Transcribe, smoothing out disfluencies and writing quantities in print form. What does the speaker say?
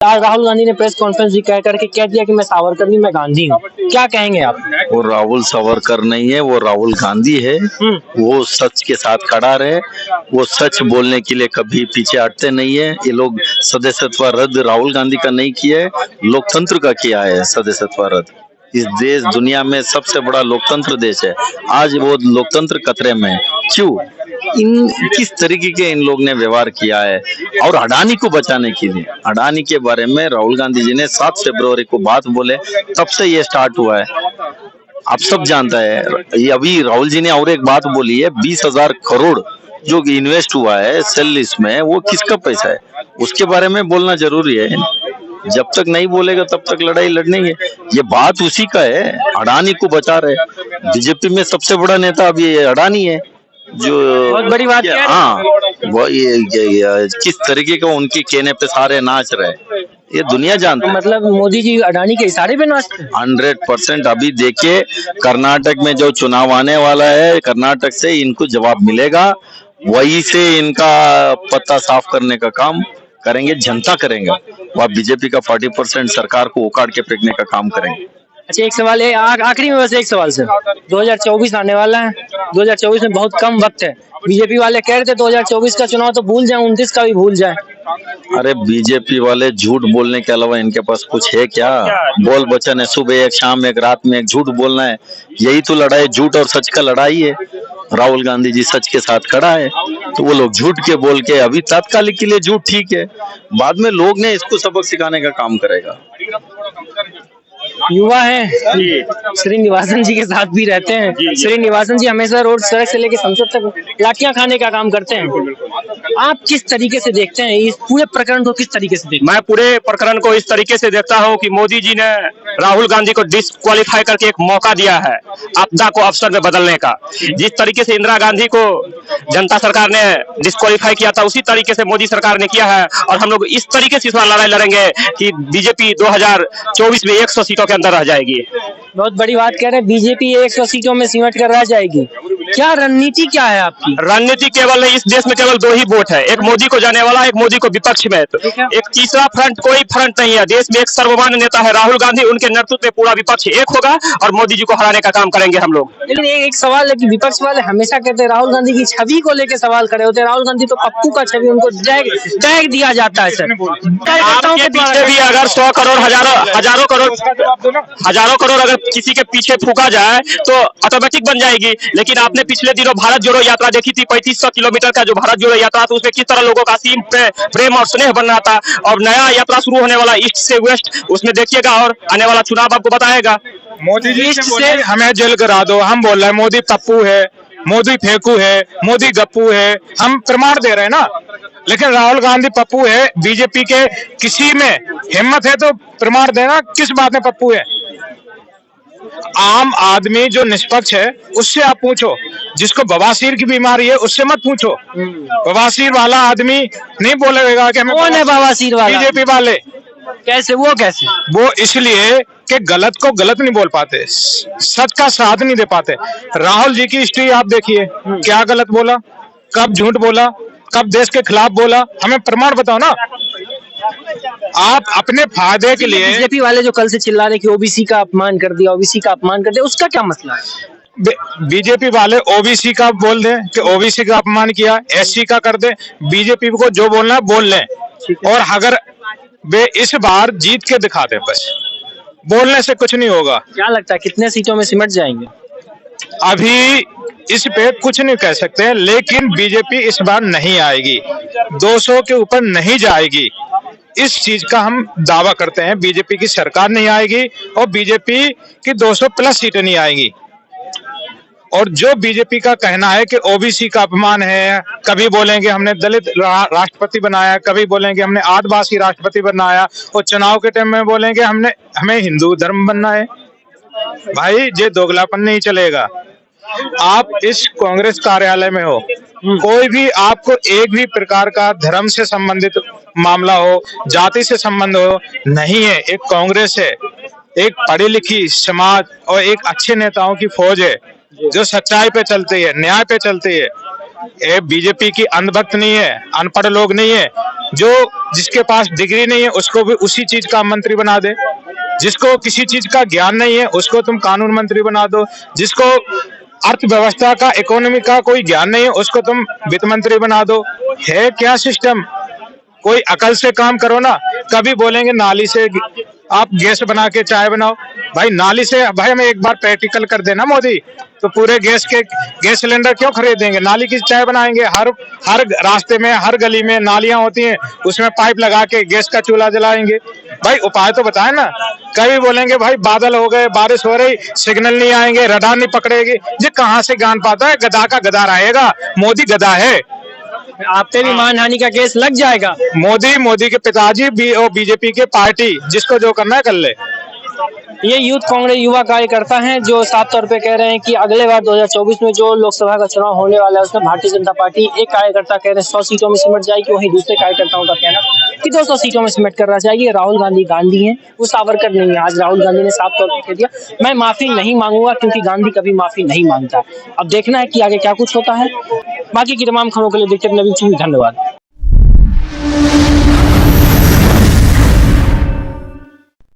आज राहुल गांधी ने press conference भी कह करके कह दिया कि मैं सावरकर नहीं, मैं गांधी हूँ। क्या कहेंगे आप? वो राहुल सावरकर नहीं है, वो राहुल गांधी है। वो सच के साथ खड़ा रहे, वो सच बोलने के लिए कभी पीछे हटते नहीं है। ये लोग सदस्यत्व रद्द राहुल गांधी का नहीं किया है, लोकतंत्र का किया है सदस्यत्व रद्द। इस देश दुनिया में सबसे बड़ा लोकतंत्र देश है, आज वो लोकतंत्र खतरे में है। क्यों? किस तरीके के इन लोग ने व्यवहार किया है। और अडानी को बचाने के लिए, अडानी के बारे में राहुल गांधी जी ने 7 फरवरी को बात बोले, तब से ये स्टार्ट हुआ है। आप सब जानता है। ये अभी राहुल जी ने और एक बात बोली है, 20,000 करोड़ जो इन्वेस्ट हुआ है सेल में, वो किसका पैसा है, उसके बारे में बोलना जरूरी है। जब तक नहीं बोलेगा तब तक लड़ाई लड़नेंगे। ये बात उसी का है, अडानी को बचा रहे। बीजेपी में सबसे बड़ा नेता अभी अडानी है, जो बहुत बड़ी बात है। हाँ, वो ये किस तरीके का उनके कहने पे सारे नाच रहे, ये दुनिया जानती है। मतलब मोदी जी अडानी के इशारे पे नाचते हैं? 100%। अभी देखिए कर्नाटक में जो चुनाव आने वाला है, कर्नाटक से इनको जवाब मिलेगा, वही से इनका पत्ता साफ करने का काम करेंगे, जनता करेंगे। वह बीजेपी का 40% सरकार को उखाड़ के फेंकने का काम करेंगे। अच्छा, एक सवाल है आखिरी में, बस एक सवाल से। 2024 आने वाला है, 2024 में बहुत कम वक्त है। बीजेपी वाले कह रहे थे 2024 का चुनाव तो भूल जाए, 29 का भी भूल जाए। अरे बीजेपी वाले झूठ बोलने के अलावा इनके पास कुछ है क्या? बोल बचन है, सुबह एक, शाम एक, रात में एक, झूठ बोलना है। यही तो लड़ाई, झूठ और सच का लड़ाई है। राहुल गांधी जी सच के साथ खड़ा है, तो वो लोग झूठ के बोल के अभी तात्कालिक के लिए झूठ ठीक है, बाद में लोग ने इसको सबक सिखाने का काम करेगा। युवा है, श्रीनिवासन जी के साथ भी रहते हैं। श्रीनिवासन जी हमेशा रोड, सड़क से लेकर संसद तक लाठियां खाने का काम करते हैं। आप किस तरीके से देखते हैं इस पूरे प्रकरण को? किस तरीके से देखते हैं? मैं पूरे प्रकरण को इस तरीके से देखता हूं कि मोदी जी ने राहुल गांधी को डिस्क्वालीफाई करके एक मौका दिया है आपदा को अवसर में बदलने का। जिस तरीके से इंदिरा गांधी को जनता सरकार ने डिस्क्वालीफाई किया था, उसी तरीके से मोदी सरकार ने किया है। और हम लोग इस तरीके से इस बार लड़ाई लड़ेंगे कि बीजेपी 2024 में 100 सीटों के अंदर रह जाएगी। बहुत बड़ी बात कह रहे हैं, बीजेपी 100 सीटों में सिमट कर रह जाएगी। क्या रणनीति क्या है आपकी? रणनीति केवल इस देश में केवल 2 ही वोट है, एक मोदी को जाने वाला, एक मोदी को विपक्ष में। एक तीसरा फ्रंट, कोई फ्रंट नहीं है। देश में एक सर्वमान्य नेता है राहुल गांधी, उनके नेतृत्व में पूरा विपक्ष एक होगा और मोदी जी को हराने का काम करेंगे हम लोग। लेकिन एक सवाल है कि विपक्ष वाले हमेशा कहते हैं राहुल गांधी की छवि को लेकर सवाल खड़े होते हैं। राहुल गांधी तो पप्पू का छवि, उनको टैग दिया जाता है। सर, आपके पीछे भी अगर 100 करोड़, हजारों करोड़ अगर किसी के पीछे फूका जाए तो ऑटोमेटिक बन जाएगी। लेकिन आपने पिछले दिनों भारत जोड़ो यात्रा देखी थी, 3500 किलोमीटर का जो भारत जोड़ो यात्रा था, उसमें किस तरह लोगों का असीम प्रेम और स्नेह बन रहा था। और नया यात्रा शुरू होने वाला ईस्ट से वेस्ट, उसमें देखिएगा और आने वाला चुनाव आपको बताएगा। मोदी जी से हमें जेल करा दो, हम बोल रहे हैं मोदी पप्पू है, मोदी फेंकू है, मोदी गप्पू है, हम प्रमाण दे रहे हैं ना। लेकिन राहुल गांधी पप्पू है, बीजेपी के किसी में हिम्मत है तो प्रमाण देना किस बात में पप्पू है। आम आदमी जो निष्पक्ष है उससे आप पूछो, जिसको बवासीर की बीमारी है उससे मत पूछो। बवासीर वाला आदमी नहीं बोलेगा कि हमें। कौन है बवासीर वाला? बीजेपी वाले। कैसे? वो इसलिए कि गलत को गलत नहीं बोल पाते, सच का साथ नहीं दे पाते। राहुल जी की हिस्ट्री आप देखिए, क्या गलत बोला, कब झूठ बोला, कब देश के खिलाफ बोला, हमें प्रमाण बताओ ना। आप अपने फायदे के लिए। बीजेपी वाले जो कल से चिल्ला रहे कि ओबीसी का अपमान कर दिया, ओबीसी का अपमान कर दिया, उसका क्या मसला है? बीजेपी वाले ओबीसी का बोल दें कि ओबीसी का अपमान किया, एससी का कर दे, बीजेपी को जो बोलना है बोल लें। और अगर वे इस बार जीत के दिखा दे, बस बोलने से कुछ नहीं होगा। क्या लगता है कितने सीटों में सिमट जाएंगे? अभी इस पे कुछ नहीं कह सकते, लेकिन बीजेपी इस बार नहीं आएगी, 200 के ऊपर नहीं जाएगी, इस चीज का हम दावा करते हैं। बीजेपी की सरकार नहीं आएगी और बीजेपी की 200 प्लस सीटें नहीं आएंगी। और जो बीजेपी का कहना है कि ओबीसी का अपमान है, कभी बोलेंगे हमने दलित राष्ट्रपति बनाया, कभी बोलेंगे हमने आदिवासी राष्ट्रपति बनाया, और चुनाव के टाइम में बोलेंगे हमें हिंदू धर्म बनना है। भाई ये दोगलापन नहीं चलेगा। आप इस कांग्रेस कार्यालय में हो, कोई भी आपको एक भी प्रकार का धर्म से संबंधित मामला हो, जाति से संबंध हो, नहीं है। एक कांग्रेस है, एक पढ़ी लिखी समाज और एक अच्छे नेताओं की फौज है जो सच्चाई पे चलती है, न्याय पे चलती है। ये बीजेपी की अंधभक्त नहीं है, अनपढ़ लोग नहीं है। जो जिसके पास डिग्री नहीं है उसको भी उसी चीज का मंत्री बना दे, जिसको किसी चीज का ज्ञान नहीं है उसको तुम कानून मंत्री बना दो, जिसको अर्थव्यवस्था का इकोनॉमी का कोई ज्ञान नहीं है उसको तुम वित्त मंत्री बना दो। है क्या सिस्टम? कोई अकल से काम करो ना। कभी बोलेंगे नाली से आप गैस बना के चाय बनाओ, भाई नाली से भाई हमें एक बार प्रैक्टिकल कर देना मोदी, तो पूरे गैस सिलेंडर क्यों खरीदेंगे? नाली की चाय बनाएंगे। हर रास्ते में हर गली में नालियां होती हैं, उसमें पाइप लगा के गैस का चूल्हा जलाएंगे। भाई उपाय तो बताए ना। कभी बोलेंगे भाई बादल हो गए, बारिश हो रही, सिग्नल नहीं आएंगे, रडार नहीं पकड़ेगी। ये कहाँ से ज्ञान पाता है? गधा का गधा रहेगा। मोदी गधा है। आप पे भी मानहानि का केस लग जाएगा। मोदी के पिताजी बीजेपी के पार्टी, जिसको जो करना है कर ले। ये यूथ कांग्रेस युवा कार्यकर्ता हैं जो साफ तौर पे कह रहे हैं कि अगले बार 2024 में जो लोकसभा का चुनाव होने वाला है उसमें भारतीय जनता पार्टी, एक कार्यकर्ता कह रहे हैं 100 सीटों में सिमट जाएगी, वहीं दूसरे कार्यकर्ताओं का कहना कि 200 सीटों में सिमट कर रह जाएगी। राहुल गांधी हैं, वो सावरकर नहीं है। आज राहुल गांधी ने साफ तौर पर कह दिया मैं माफी नहीं मांगूंगा, क्योंकि गांधी कभी माफी नहीं मांगता। अब देखना है कि आगे क्या कुछ होता है। बाकी की तमाम खबरों के लिए देखते रहिए नवीन टीवी। धन्यवाद।